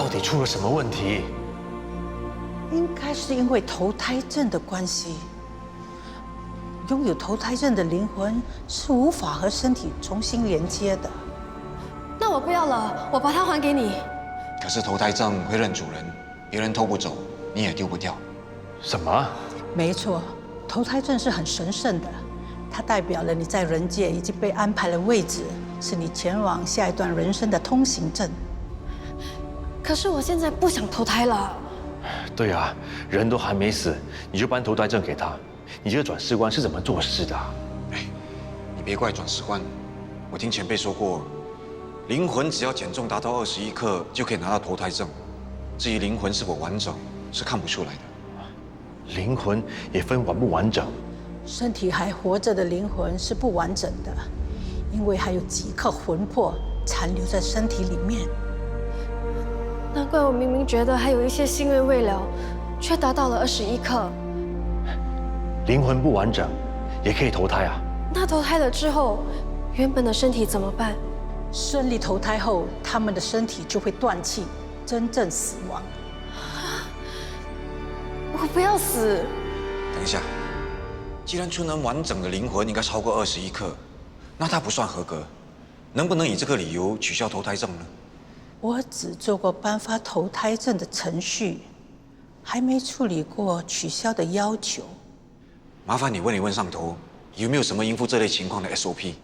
到底出了什么问题？应该是因为投胎症的关系。拥有投胎症的灵魂是无法和身体重新连接的。那我不要了，我把它还给你。可是投胎症会认主人，别人偷不走，你也丢不掉。什么？没错，投胎症是很神圣的，它代表了你在人界已经被安排了位置，是你前往下一段人生的通行证。可是我现在不想投胎了。对啊，人都还没死，你就颁投胎证给他，你这个转世官是怎么做事的啊？你别怪转世官，我听前辈说过，灵魂只要减重达到21克就可以拿到投胎证。至于灵魂是否完整，是看不出来的。灵魂也分完不完整。身体还活着的灵魂是不完整的，因为还有几颗魂魄残留在身体里面。难怪我明明觉得还有一些心愿未了，却达到了21克。灵魂不完整，也可以投胎啊？那投胎了之后，原本的身体怎么办？顺利投胎后，他们的身体就会断气，真正死亡。我不要死。等一下，既然纯恩完整的灵魂应该超过21克，那他不算合格，能不能以这个理由取消投胎证呢？我只做过颁发投胎证的程序，还没处理过取消的要求。麻烦你问一问上头，有没有什么应付这类情况的 SOP？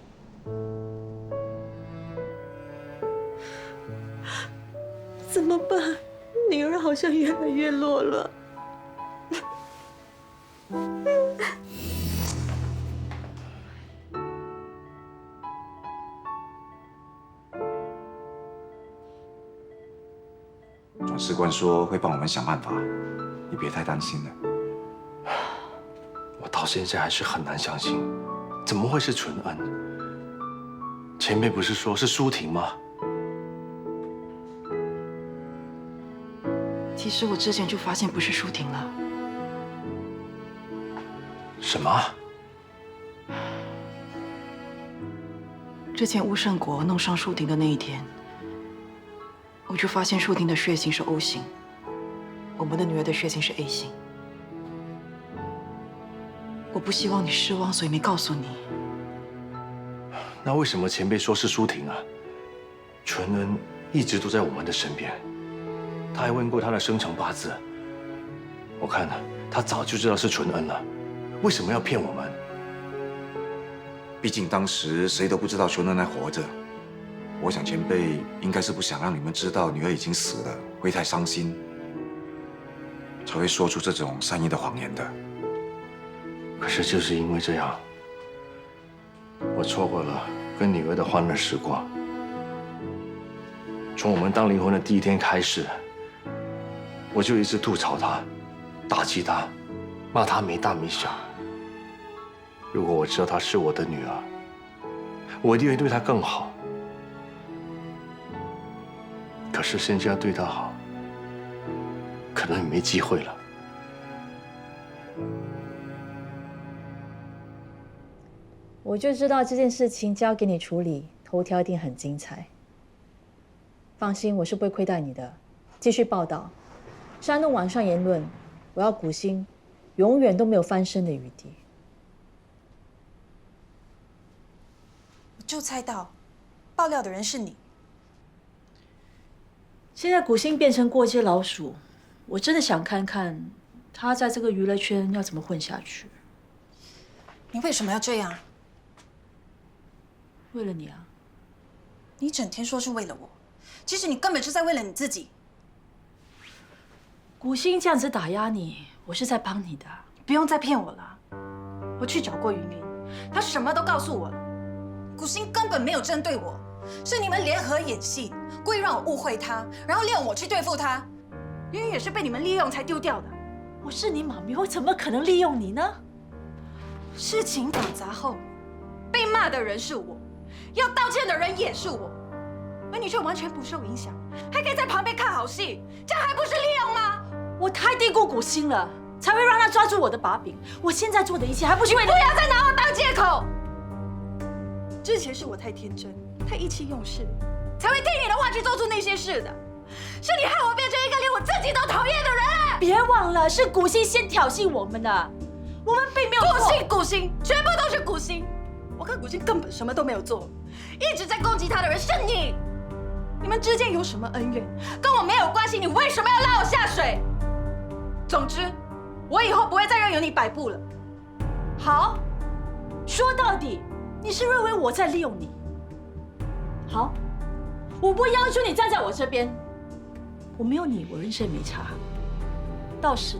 怎么办？女儿好像越来越弱了。转世官说会帮我们想办法，你别太担心了。我到现在还是很难相信，怎么会是纯恩？前辈不是说是舒婷吗？其实我之前就发现不是舒婷了。什么？之前吴胜国弄伤舒婷的那一天，我就发现舒婷的血型是 O 型，我们的女儿的血型是 A 型。我不希望你失望，所以没告诉你。那为什么前辈说是舒婷啊？纯恩一直都在我们的身边，他还问过他的生辰八字，我看他早就知道是纯恩了，为什么要骗我们？毕竟当时谁都不知道纯恩还活着，我想前辈应该是不想让你们知道女儿已经死了，会太伤心，才会说出这种善意的谎言的。可是就是因为这样，我错过了跟女儿的欢乐时光。从我们当灵魂的第一天开始，我就一直吐槽她，打击她，骂她没大没小。如果我知道她是我的女儿，我一定会对她更好。可是现在要对她好，可能也没机会了。我就知道这件事情交给你处理，头条一定很精彩。放心，我是不会亏待你的。继续报道，煽动网上言论，我要古星永远都没有翻身的余地。我就猜到，爆料的人是你。现在古星变成过街老鼠，我真的想看看他在这个娱乐圈要怎么混下去。你为什么要这样？为了你啊！你整天说是为了我，其实你根本是在为了你自己。古星这样子打压你，我是在帮你的。不用再骗我了。我去找过云林，他什么都告诉我了。古星根本没有针对我，是你们联合演戏，故意让我误会他，然后利用我去对付他。云云也是被你们利用才丢掉的。我是你妈咪，我怎么可能利用你呢？事情搞砸后，被骂的人是我，要道歉的人也是我，而你却完全不受影响，还可以在旁边看好戏，这样还不是利用吗？我太低估古星了，才会让他抓住我的把柄。我现在做的一切还不是为了……不要再拿我当借口。之前是我太天真，太意气用事，才会听你的话去做出那些事的。是你害我变成一个连我自己都讨厌的人！别忘了，是古欣先挑衅我们的，我们并没有错。古欣，全部都是古欣。我跟古欣根本什么都没有做，一直在攻击他的人是你。你们之间有什么恩怨，跟我没有关系，你为什么要拉我下水？总之，我以后不会再任由你摆布了。好，说到底，你是认为我在利用你。好，我不要求你站在我这边，我没有你，我人生没差。倒是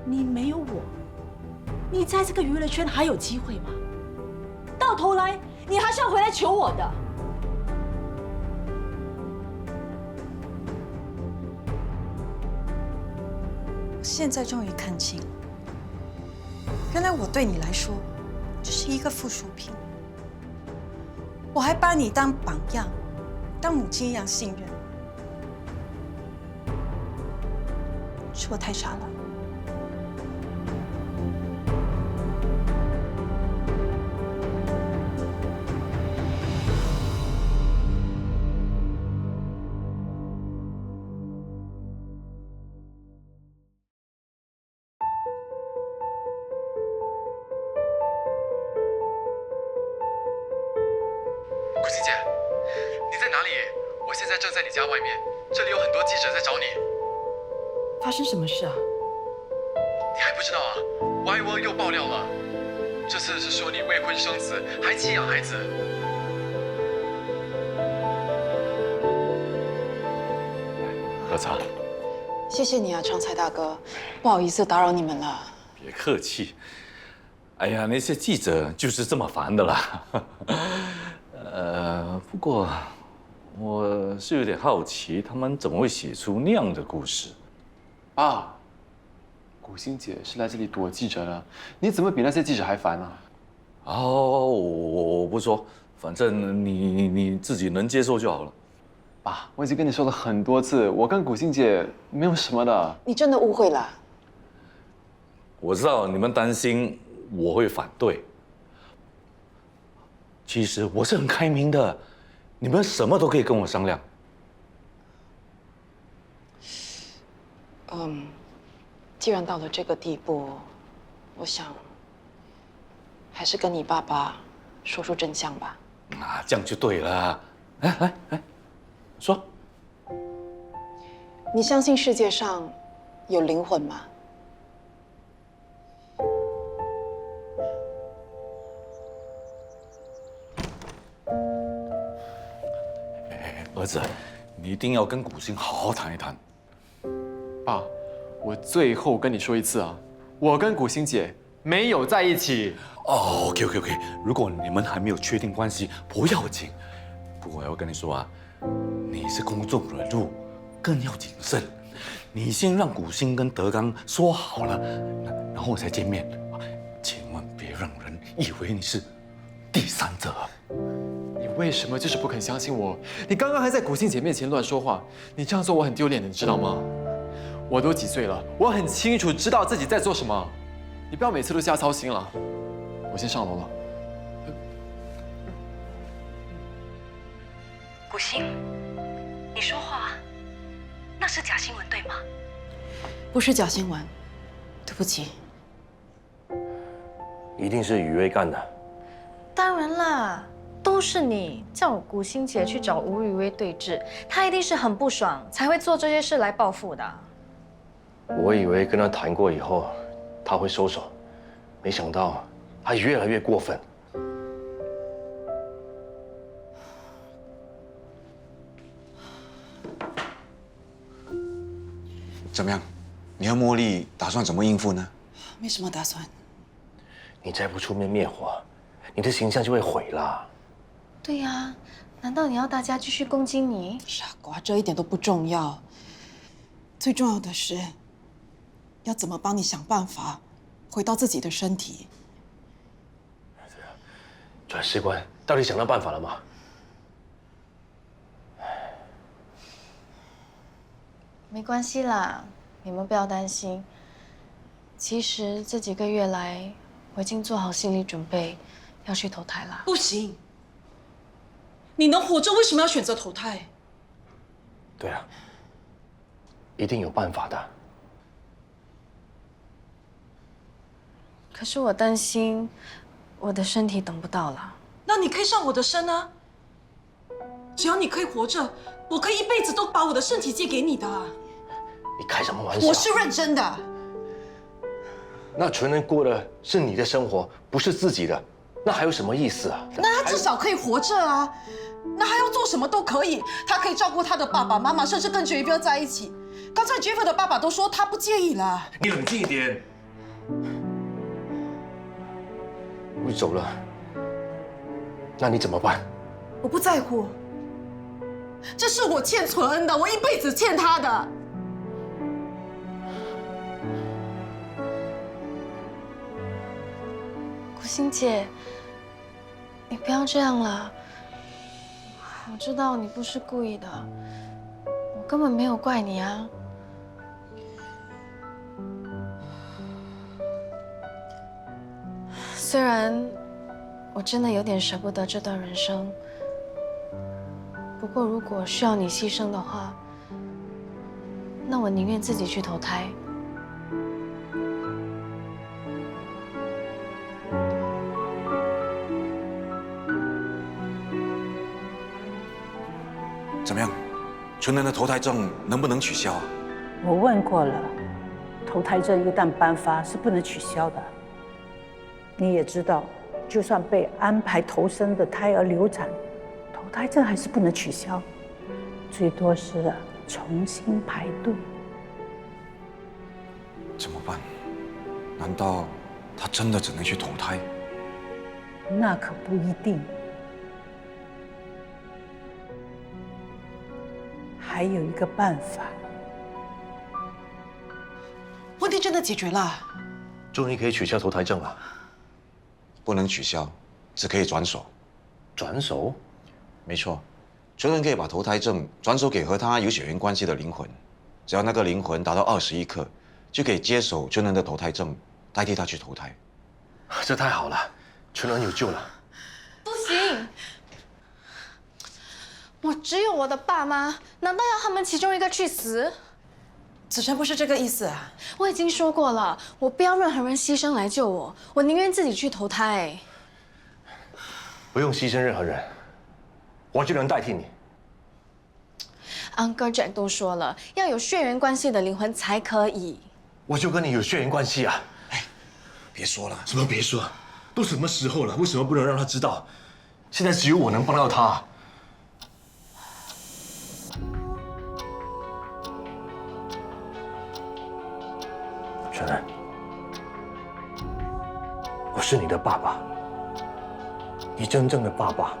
你没有我，你在这个娱乐圈还有机会吗？到头来，你还是要回来求我的。我现在终于看清，原来我对你来说只是一个附属品。我还把你当榜样，当母亲一样信任，是我太傻了。古欣姐，你在哪里？我现在正在你家外面，这里有很多记者在找你。发生什么事啊？你还不知道啊？YY又爆料了，这次是说你未婚生子，还弃养孩子。喝茶。谢谢你啊，常才大哥，不好意思打扰你们了。别客气。哎呀，那些记者就是这么烦的啦。不过我是有点好奇，他们怎么会写出那样的故事？爸，古欣姐是来这里躲记者的，你怎么比那些记者还烦啊？哦，我不说，反正你自己能接受就好了。爸，我已经跟你说了很多次，我跟古欣姐没有什么的。你真的误会了。我知道你们担心我会反对，其实我是很开明的，你们什么都可以跟我商量。既然到了这个地步，我想还是跟你爸爸说出真相吧。啊，这样就对了。来，说。你相信世界上有灵魂吗？儿子，你一定要跟古欣好好谈一谈。爸，我最后跟你说一次啊，我跟古欣姐没有在一起。哦，OK，如果你们还没有确定关系，不要紧。不过我要跟你说啊，你是公众人物，更要谨慎。你先让古欣跟德刚说好了，然后才见面，千万别让人以为你是第三者。你为什么就是不肯相信我？你刚刚还在古欣姐面前乱说话，你这样做我很丢脸的，你知道吗？我都几岁了，我很清楚知道自己在做什么。你不要每次都瞎操心了。我先上楼了。古欣，你说话，那是假新闻对吗？不是假新闻，对不起。一定是雨薇干的。当然啦，都是你叫古欣姐去找吴雨薇对峙，她一定是很不爽，才会做这些事来报复的。我以为跟他谈过以后，他会收手，没想到他越来越过分。怎么样？你和茉莉打算怎么应付呢？没什么打算。你再不出面灭火，你的形象就会毁了。对呀，难道你要大家继续攻击你？傻瓜，这一点都不重要。最重要的是，要怎么帮你想办法回到自己的身体。转士官到底想到办法了吗？没关系啦，你们不要担心。其实这几个月来，我已经做好心理准备，要去投胎啦。不行，你能活着为什么要选择投胎？对啊，一定有办法的。可是我担心我的身体等不到了。那你可以上我的身啊！只要你可以活着，我可以一辈子都把我的身体借给你的。你开什么玩笑？我是认真的。那纯人过的是你的生活，不是自己的，那还有什么意思啊？那他至少可以活着啊！那他要做什么都可以，他可以照顾他的爸爸妈妈，甚至跟 Jeff 在一起。刚才 Jeff 的爸爸都说他不介意了。你冷静一点。我走了，那你怎么办？我不在乎，这是我欠纯恩的，我一辈子欠他的。古欣姐，你不要这样了。我知道你不是故意的，我根本没有怪你啊。虽然我真的有点舍不得这段人生，不过如果需要你牺牲的话，那我宁愿自己去投胎。怎么样？纯人的投胎证能不能取消啊？我问过了，投胎证一旦颁发是不能取消的。你也知道，就算被安排投生的胎儿流产，投胎证还是不能取消，最多是重新排队。怎么办？难道他真的只能去投胎？那可不一定。还有一个办法。问题真的解决了？终于可以取消投胎证了。不能取消，只可以转手。转手？没错，纯人可以把投胎证转手给和他有血缘关系的灵魂，只要那个灵魂达到21克，就可以接手纯人的投胎证，代替他去投胎。这太好了，纯人有救了。不行，我只有我的爸妈，难道要他们其中一个去死？子琛不是这个意思啊！我已经说过了，我不要任何人牺牲来救我，我宁愿自己去投胎。不用牺牲任何人，我就能代替你。Uncle Jack 都说了，要有血缘关系的灵魂才可以。我就跟你有血缘关系啊！哎，别说了，什么别说？都什么时候了，为什么不能让他知道？现在只有我能帮到他。纯人，我是你的爸爸，你真正的爸爸。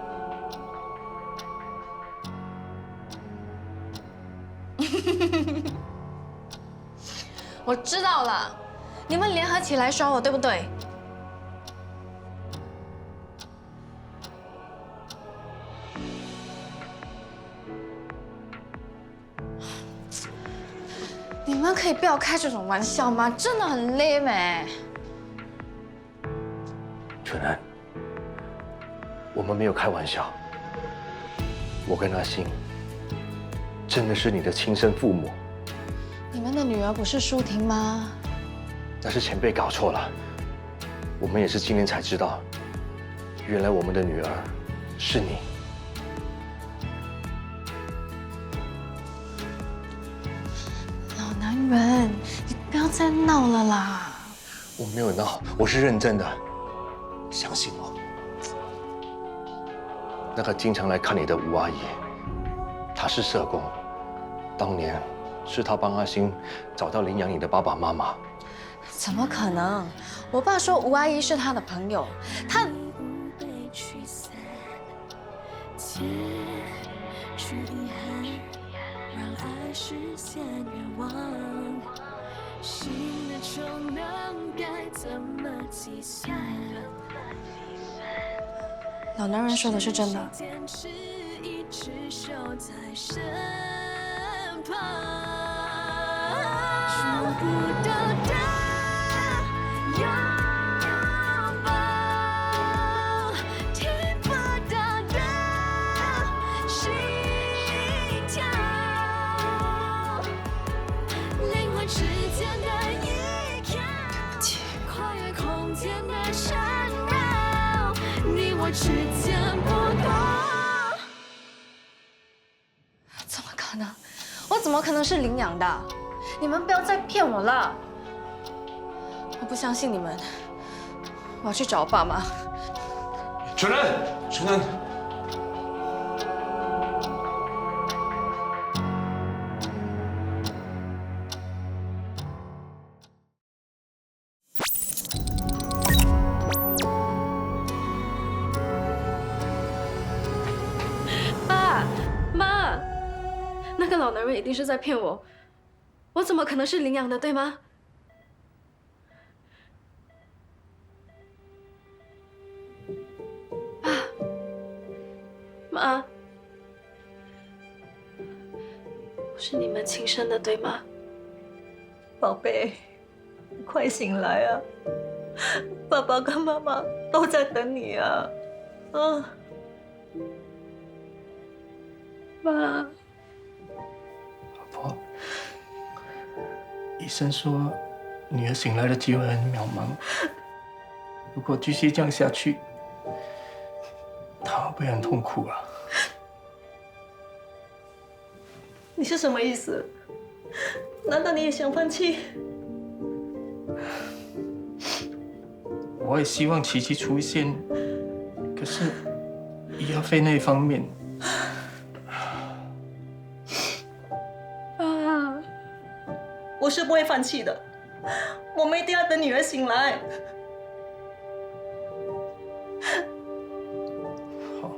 我知道了，你们联合起来耍我，对不对？你们可以不要开这种玩笑吗？真的很累没。纯然，我们没有开玩笑。我跟阿星真的是你的亲生父母。你们的女儿不是舒婷吗？那是前辈搞错了。我们也是今天才知道，原来我们的女儿是你。老男人，你不要再闹了啦！我没有闹，我是认真的，相信我。那个经常来看你的吴阿姨，她是社工，当年是她帮阿星找到领养你的爸爸妈妈。怎么可能？我爸说吴阿姨是他的朋友，他。老男人说的是真的。缠绕，你我之间不同。怎么可能？我怎么可能是领养的？你们不要再骗我了！我不相信你们，我要去找我爸妈。纯恩，纯恩。爸妈，那个老男人一定是在骗我，我怎么可能是领养的，对吗？爸妈，我是你们亲生的，对吗？宝贝，你快醒来啊！爸爸跟妈妈都在等你啊！啊，爸，老婆，医生说女儿醒来的机会很渺茫，如果继续这样下去，她会很痛苦啊。你是什么意思？难道你也想放弃？我也希望奇迹出现，可是医药费那一方面，爸，我是不会放弃的，我们一定要等女儿醒来。好，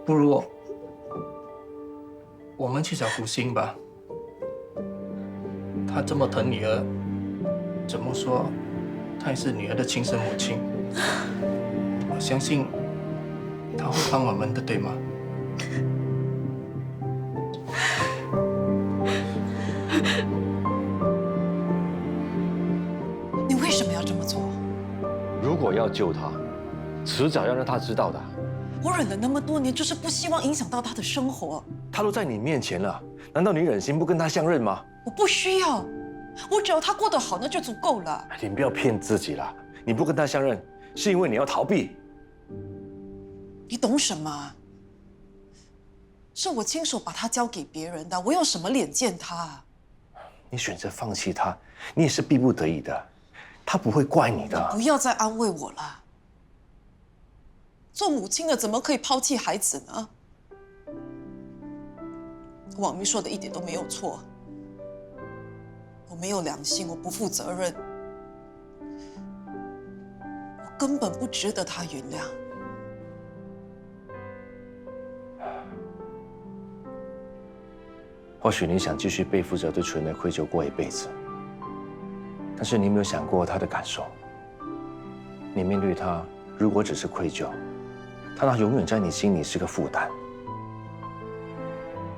不如我们去找古欣吧。他这么疼女儿，怎么说，她也是女儿的亲生母亲。我相信她会帮我们的，对吗？你为什么要这么做？如果要救她，迟早要让她知道的。我忍了那么多年，就是不希望影响到他的生活。她都在你面前了，难道你忍心不跟她相认吗？我不需要，我只要他过得好，那就足够了。你不要骗自己了，你不跟她相认，是因为你要逃避。你懂什么？是我亲手把他交给别人的，我有什么脸见他？你选择放弃她，你也是逼不得已的，她不会怪你的。不要再安慰我了。做母亲的怎么可以抛弃孩子呢？网民说的一点都没有错。我没有良心，我不负责任，我根本不值得他原谅。或许你想继续背负着对纯的愧疚过一辈子，但是你有没有想过他的感受？你面对他，如果只是愧疚，他永远在你心里是个负担。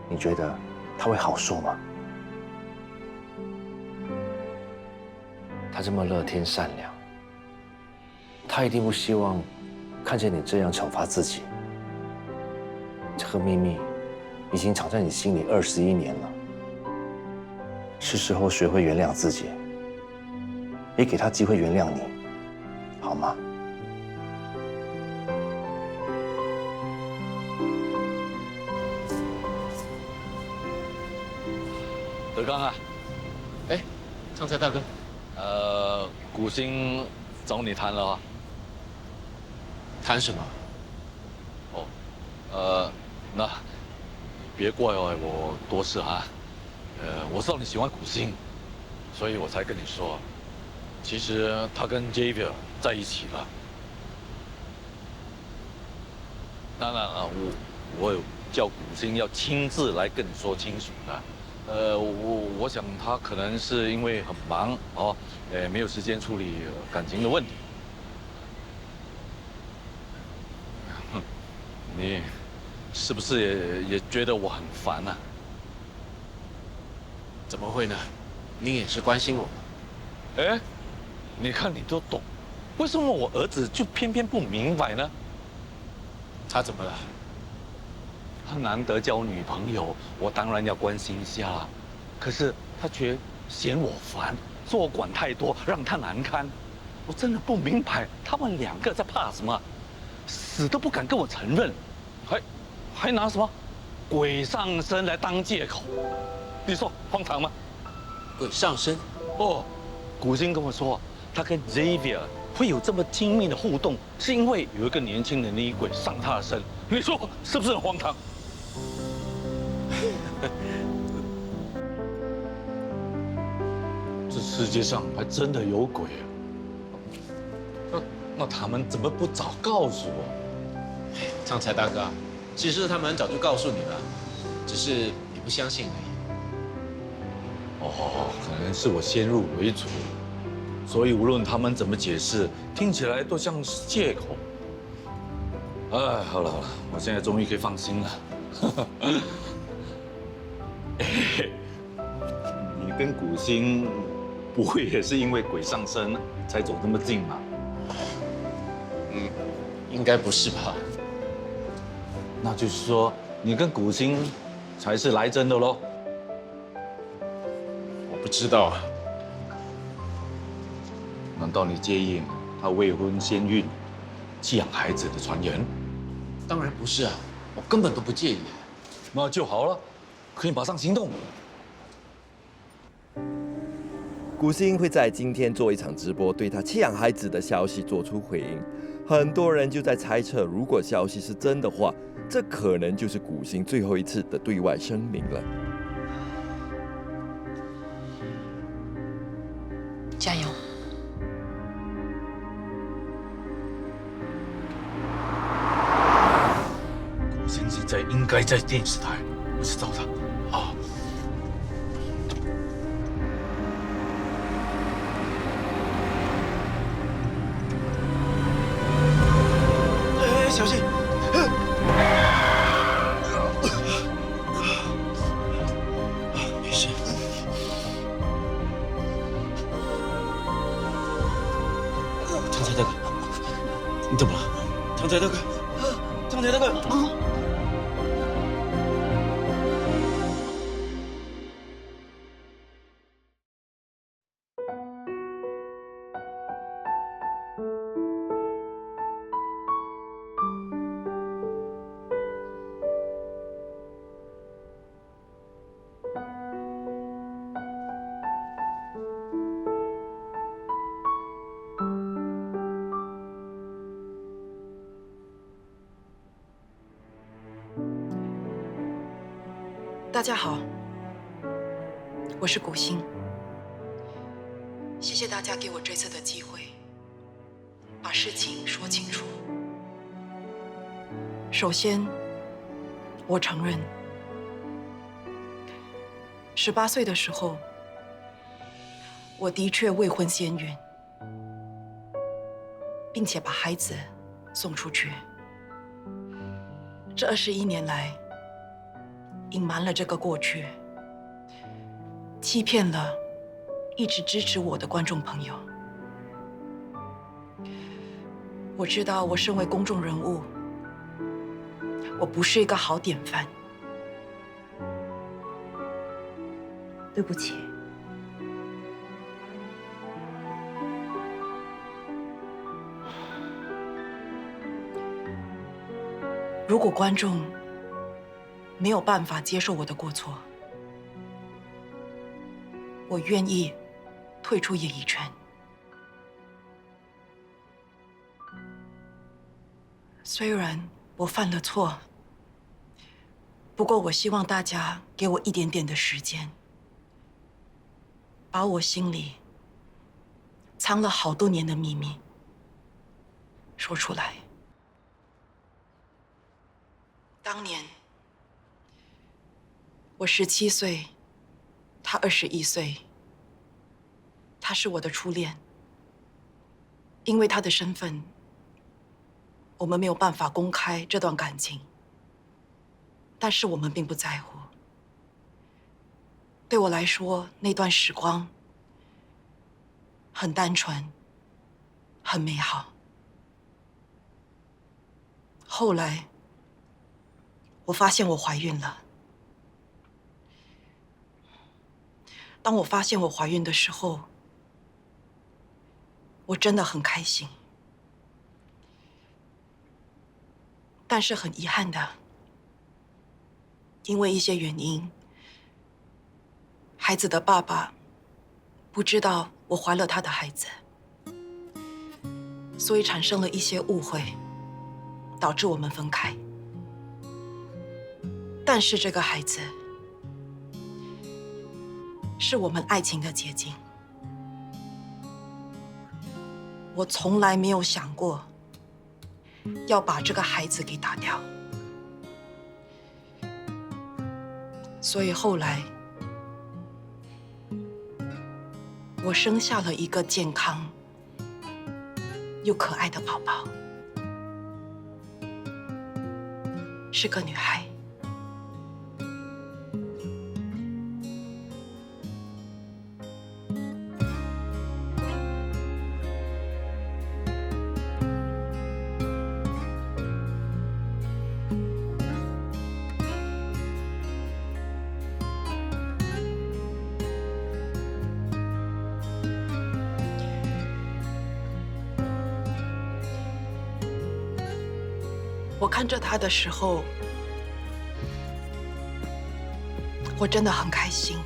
你觉得他会好受吗？他这么乐天善良，他一定不希望看见你这样惩罚自己。这个秘密已经藏在你心里21年了，是时候学会原谅自己，也给他机会原谅你，好吗？德刚啊，哎，昌才大哥，古欣找你谈了啊？谈什么？哦，那别怪我多事啊。我知道你喜欢古欣，所以我才跟你说，其实他跟 Javier 在一起了。当然啊，我有叫古欣要亲自来跟你说清楚的。我想他可能是因为很忙哦，没有时间处理感情的问题。你是不是也觉得我很烦啊？怎么会呢？你也是关心我。哎，你看你都懂，为什么我儿子就偏偏不明白呢？他怎么了？他难得交女朋友，我当然要关心一下。可是他却嫌我烦，说我管太多，让他难堪。我真的不明白他们两个在怕什么，死都不敢跟我承认，还拿什么鬼上身来当借口，你说荒唐吗？鬼上身？哦，古星跟我说，他跟 Xavier 会有这么亲密的互动，是因为有一个年轻的女鬼上他的身，你说是不是很荒唐？这世界上还真的有鬼啊！那他们怎么不早告诉我？昌才大哥，其实他们早就告诉你了，只是你不相信而已。哦，可能是我先入为主，所以无论他们怎么解释，听起来都像是借口。哎，好了，我现在终于可以放心了。你跟古星不会也是因为鬼上身才走那么近吧？应该不是吧？那就是说，你跟古星才是来真的喽？我不知道啊。难道你介意他未婚先孕、弃养孩子的传言？当然不是啊，我根本都不介意。那就好了，可以马上行动。古星会在今天做一场直播，对他弃养孩子的消息做出回应。很多人就在猜测，如果消息是真的话，这可能就是古星最后一次的对外声明了。加油！古星现在应该在电视台，我去找他。啊！哎，小心！没事。昌才大哥，你怎么了？昌才大哥，昌才大哥！大家好，我是古星。谢谢大家给我这次的机会，把事情说清楚。首先，我承认，18岁的时候，我的确未婚先孕，并且把孩子送出去。这21年来，隐瞒了这个过去，欺骗了一直支持我的观众朋友。我知道我身为公众人物，我不是一个好典范，对不起。如果观众没有办法接受我的过错，我愿意退出演艺圈。虽然我犯了错，不过我希望大家给我一点点的时间，把我心里藏了好多年的秘密说出来。当年我17岁，他21岁。他是我的初恋，因为他的身份，我们没有办法公开这段感情。但是我们并不在乎。对我来说，那段时光很单纯，很美好。后来，我发现我怀孕了。当我发现我怀孕的时候，我真的很开心，但是很遗憾的，因为一些原因，孩子的爸爸不知道我怀了他的孩子，所以产生了一些误会，导致我们分开。但是这个孩子是我们爱情的结晶。我从来没有想过要把这个孩子给打掉，所以后来我生下了一个健康又可爱的宝宝，是个女孩。我看着他的时候，我真的很开心，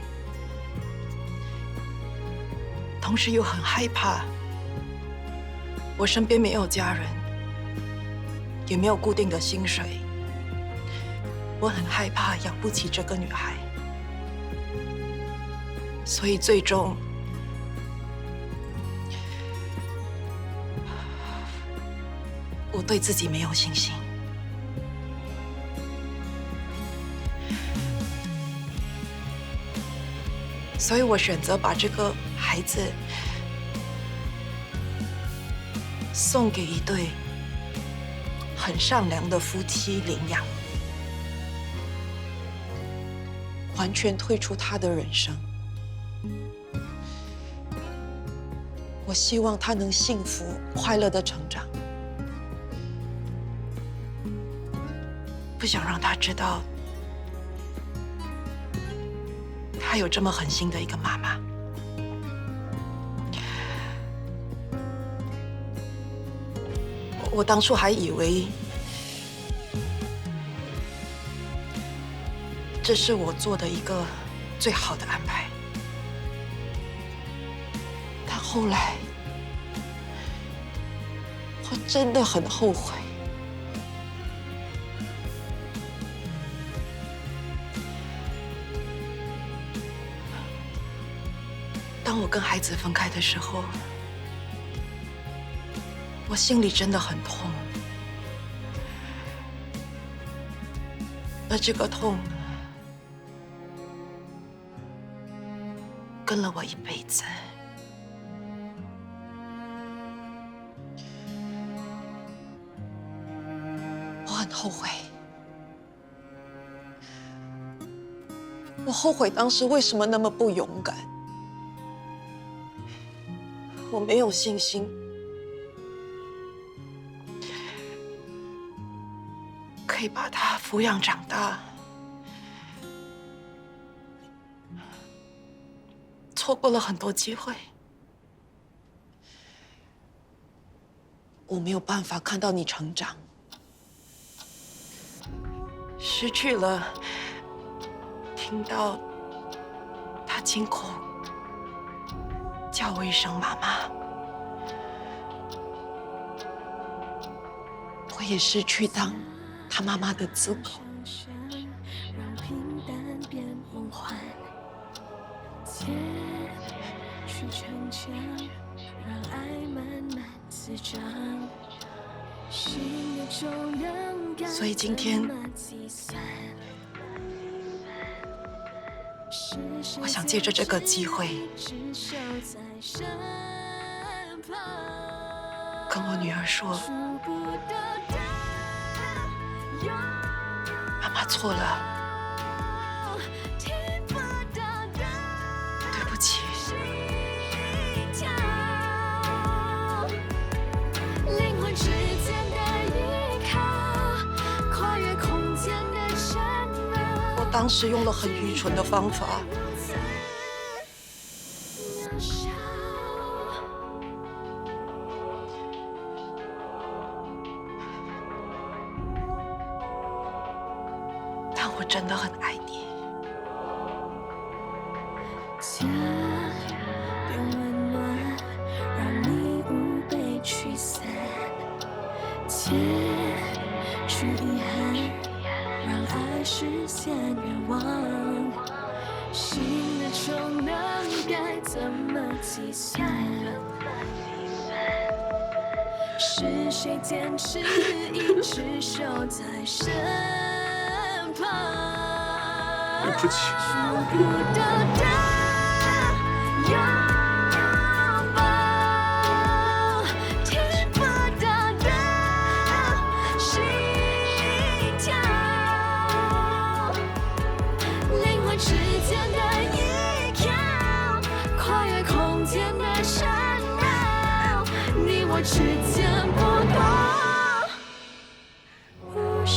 同时又很害怕。我身边没有家人，也没有固定的薪水，我很害怕养不起这个女孩，所以最终我对自己没有信心。所以我选择把这个孩子送给一对很善良的夫妻领养，完全退出他的人生。我希望他能幸福快乐的成长，不想让他知道她有这么狠心的一个妈妈。我当初还以为这是我做的一个最好的安排，但后来我真的很后悔。当我跟孩子分开的时候，我心里真的很痛，而这个痛跟了我一辈子。我很后悔，我后悔当时为什么那么不勇敢。我没有信心可以把他抚养长大，错过了很多机会。我没有办法看到你成长，失去了听到他亲口叫我一声妈妈，我也失去当他妈妈的资格。所以今天，我想借着这个机会，跟我女儿说，妈妈错了，对不起。我当时用了很愚蠢的方法，我真的很爱你。家变温暖，让你无被驱散，结去遗憾，让爱实现愿望。新的重量该怎么计算？是谁坚持一直守在身旁？对不起。触不到的拥抱，听不到的心跳，灵魂之间的依靠，跨越空间的缠绕，你我之间不多不少。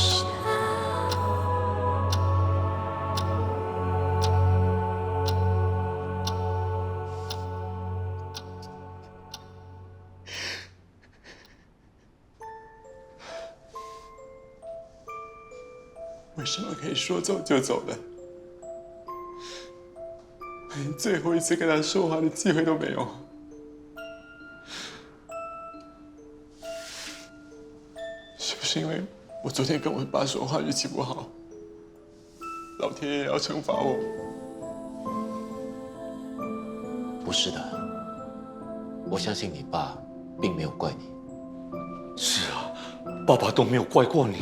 为什么可以说走就走的？连最后一次跟他说话的机会都没有。是不是因为我昨天跟我爸说话语气不好，老天爷要惩罚我？不是的，我相信你爸并没有怪你。是啊，爸爸都没有怪过你。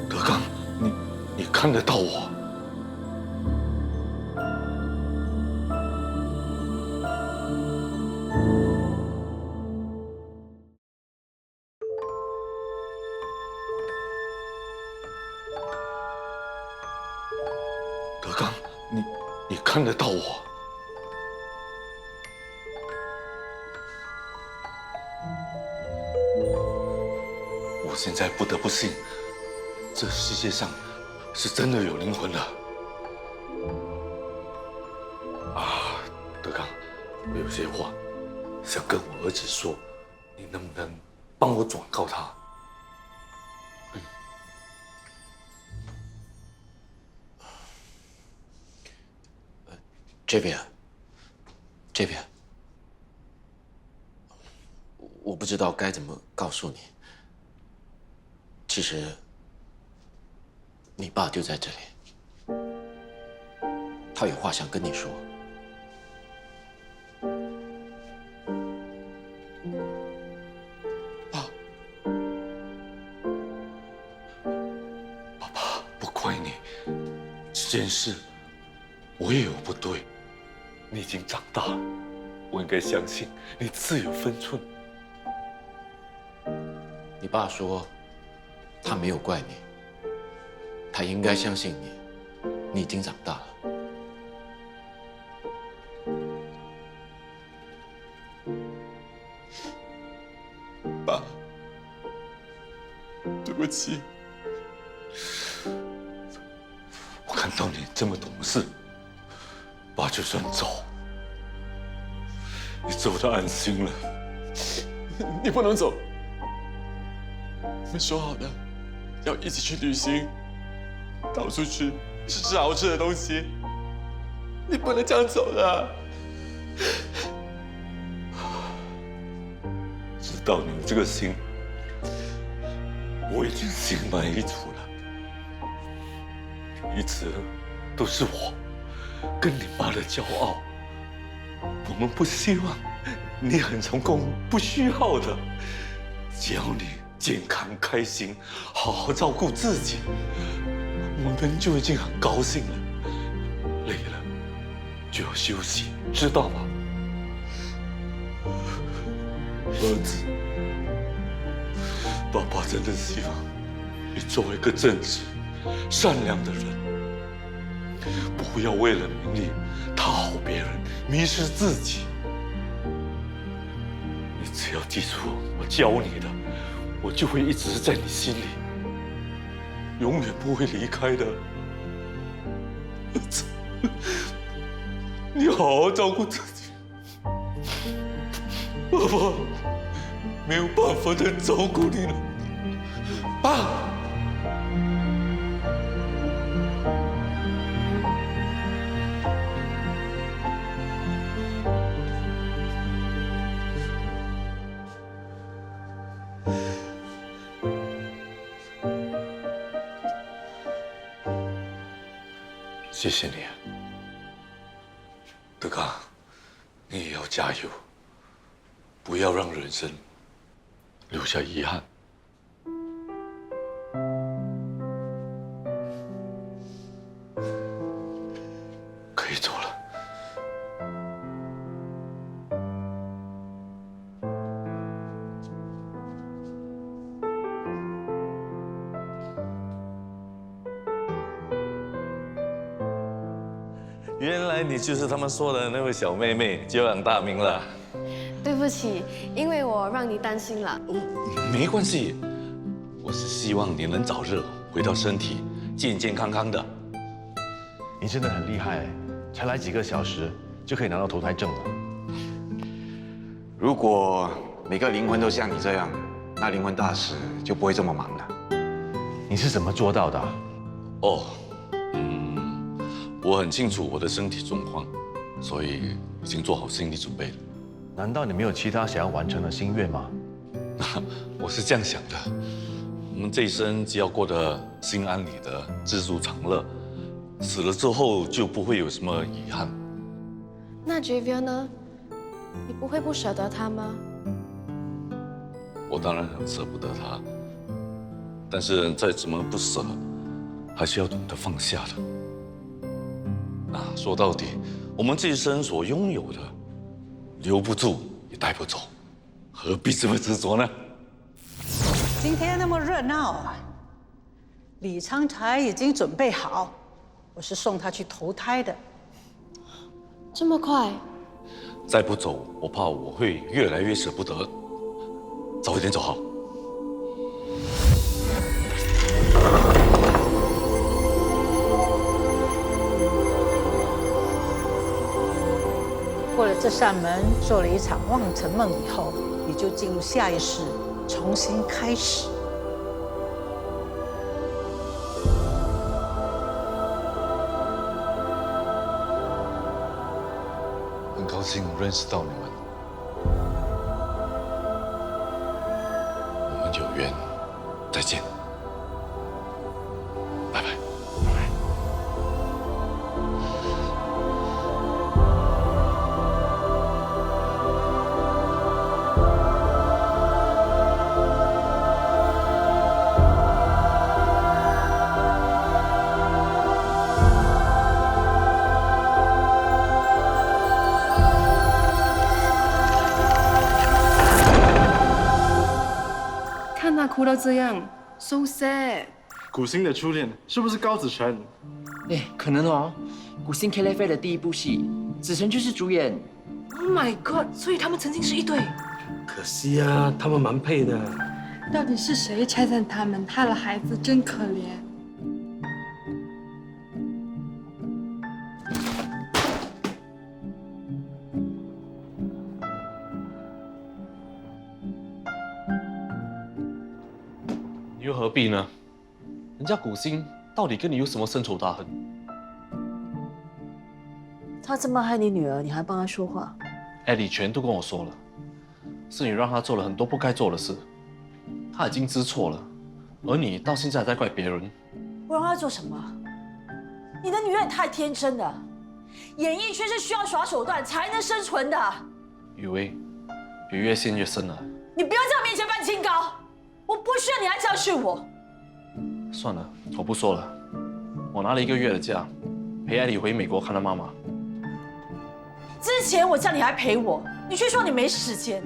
德刚，你看得到我？德刚，你看得到我？我现在不得不信，这世界上是真的有灵魂的。啊，德刚，我有些话想跟我儿子说，你能不能帮我转告他？Javier，我不知道该怎么告诉你。其实，你爸就在这里，他有话想跟你说。爸爸，不怪你，这件事我也有不对。你已经长大了，我应该相信你自有分寸。你爸说，他没有怪你，他应该相信你，你已经长大了。爸，对不起。我看到你这么懂事，爸就算走，你走得安心了。你不能走。我们说好的，要一起去旅行，到处去吃好吃的东西。你不能这样走的。知道你这个心，我已经心满意足了。一直都是我跟你妈的骄傲。我们不希望你很成功，不需要的。只要你健康开心，好好照顾自己，我们就已经很高兴了。累了就要休息，知道吗？儿子，爸爸真的希望你做一个正直、善良的人，不要为了名利讨好别人，迷失自己。你只要记住我教你的，我就会一直在你心里，永远不会离开的。儿子，你好好照顾自己。爸爸没有办法再照顾你了，爸。谢谢你，德刚，你也要加油，不要让人生留下遗憾。可以走了。原来你就是他们说的那位小妹妹，久仰大名了。对不起，因为我让你担心了。没关系，我是希望你能早日回到身体健健康康的。你真的很厉害，才来几个小时就可以拿到投胎证了。如果每个灵魂都像你这样，那灵魂大师就不会这么忙了。你是怎么做到的啊？哦，我很清楚我的身体状况，所以已经做好心理准备了。难道你没有其他想要完成的心愿吗？我是这样想的，我们这一生只要过得心安理得、知足常乐，死了之后就不会有什么遗憾。那 Javier 呢？你不会不舍得他吗？我当然很舍不得他，但是再怎么不舍，还是要懂得放下的。说到底，我们这一生所拥有的，留不住也带不走，何必这么执着呢？今天那么热闹啊，李昌才已经准备好，我是送他去投胎的。这么快？再不走，我怕我会越来越舍不得。早一点走好。过了这扇门，做了一场望尘梦以后，你就进入下一世，重新开始。很高兴认识到你们，我们有缘，再见，拜拜。看他哭到这样 ，so sad。古星的初恋是不是高子晨？哎，可能哦。古星 K F 的第一部戏，子晨就是主演。Oh my god！ 所以他们曾经是一对。可惜啊，他们蛮配的。到底是谁拆散他们，害了孩子，真可怜。你又何必呢？人家古星到底跟你有什么深仇大恨？他这么害你女儿，你还帮他说话？艾莉全都跟我说了，是你让他做了很多不该做的事，他已经知错了，而你到现在还在怪别人。我让他做什么？你的女儿也太天真了，演艺圈是需要耍手段才能生存的。雨薇，别越陷越深了。你不要在我面前扮清高，我不需要你来教训我。算了，我不说了。我拿了1个月的假，陪艾莉回美国看她妈妈。之前我叫你来陪我，你却说你没时间，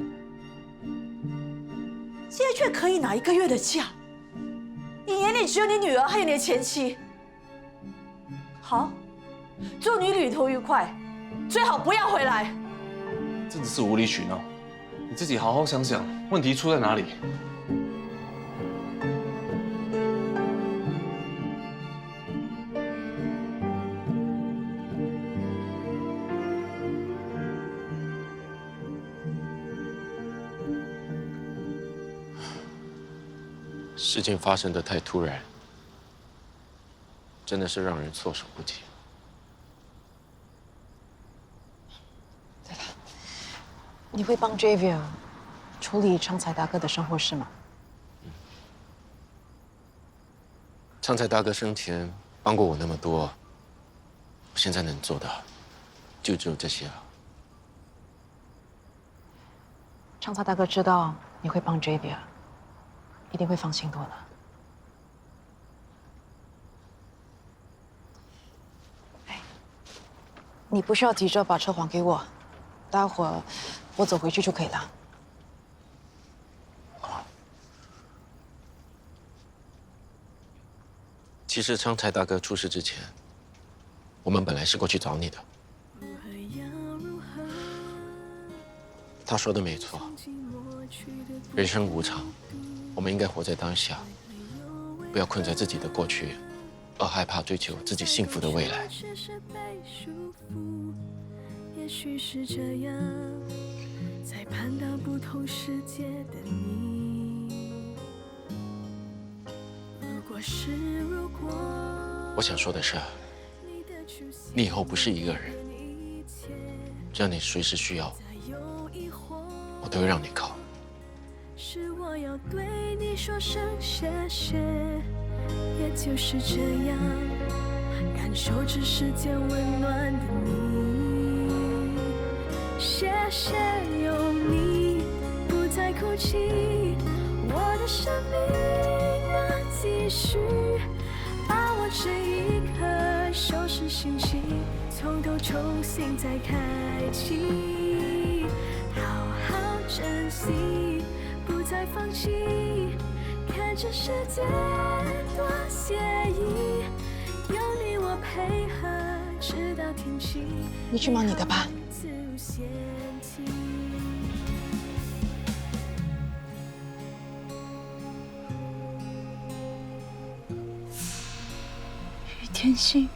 现在却可以拿1个月的假。你眼里只有你女儿还有你的前妻。好，祝你旅途愉快，最好不要回来。这只是无理取闹，你自己好好想想，问题出在哪里？事情发生的太突然，真的是让人措手不及。你会帮 Javier 处理昌才大哥的身后事吗？昌才大哥生前帮过我那么多，我现在能做的就只有这些了。昌才大哥知道你会帮 Javier， 一定会放心多了。你不需要急着把车还给我，待会儿我走回去就可以了。其实昌才大哥出事之前，我们本来是过去找你的。他说的没错，人生无常，我们应该活在当下，不要困在自己的过去，而害怕追求自己幸福的未来。也许是这样，才盼到不同世界的你。如果是如果，我想说的是，你以后不是一个人，只要你随时需要，我都会让你靠。是我要对你说声谢谢，也就是这样，感受着世间温暖的你。谢谢有你，不再哭泣，我的生命能继续，把握这一刻，收拾心情，从头重新再开启，好好珍惜，不再放弃，看这世界多惬意，有你我配合，直到天晴。你去忙你的吧。于天心，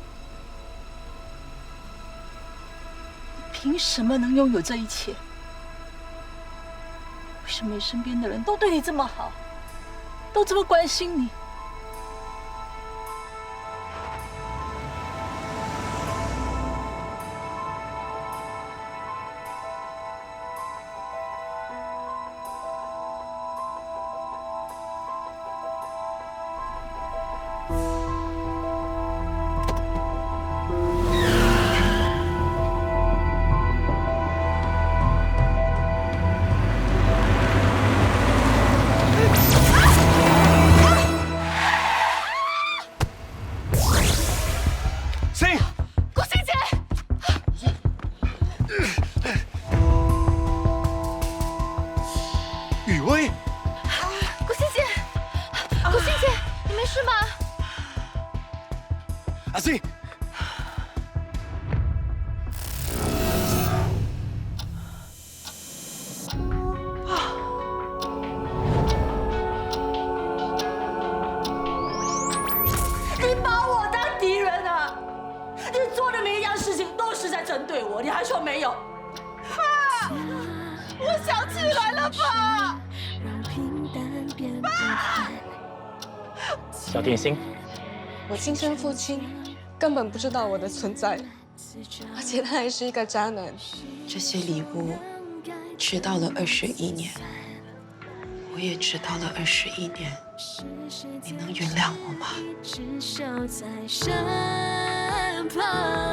你凭什么能拥有这一切？为什么你身边的人都对你这么好，都这么关心你？阿信，你把我当敌人啊！你做的每一样事情都是在针对我，你还说没有？爸，我想起来了，爸。爸，小甜心，我亲生父亲根本不知道我的存在，而且他还是一个渣男。这些礼物迟到了21年，我也迟到了21年，你能原谅我吗？至少在身旁。